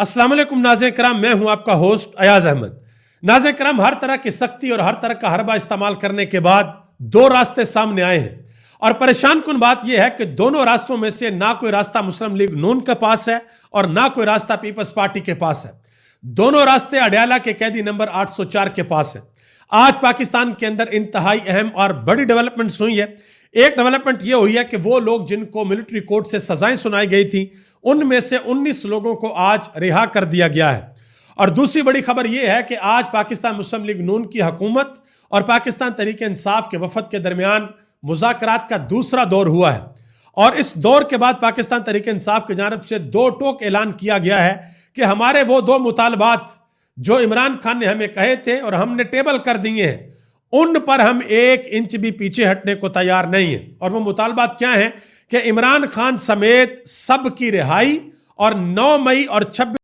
अस्सलाम वालेकुम नाज़रीन कराम, मैं हूं आपका होस्ट अयाज अहमद। नाज़रीन कराम, हर तरह की सख्ती और हर तरह का हरबा इस्तेमाल करने के बाद दो रास्ते सामने आए हैं और परेशान कुन बात यह है कि दोनों रास्तों में से ना कोई रास्ता मुस्लिम लीग नून के पास है और ना कोई रास्ता पीपल्स पार्टी के पास है। दोनों रास्ते अडयाला के कैदी नंबर 804 के पास है। आज पाकिस्तान के अंदर इंतहाई अहम और बड़ी डेवलपमेंट्स हुई है। एक डेवलपमेंट यह हुई है कि वो लोग जिनको मिलिट्री कोर्ट से सजाएं सुनाई गई थी उनमें से 19 लोगों को आज रिहा कर दिया गया है। और दूसरी बड़ी खबर यह है कि आज पाकिस्तान मुस्लिम लीग नून की हुकूमत और पाकिस्तान तहरीक इंसाफ के वफद के दरमियान मुज़ाकरात का दूसरा दौर हुआ है और इस दौर के बाद पाकिस्तान तहरीक इंसाफ की जानिब से दो टोक ऐलान किया गया है कि हमारे वो दो मुतालबात जो इमरान खान ने हमें कहे थे और हमने टेबल कर दिए हैं उन पर हम 1 इंच भी पीछे हटने को तैयार नहीं है। और वो मुतालबात क्या हैं कि इमरान खान समेत सब की रिहाई और 9 मई और 26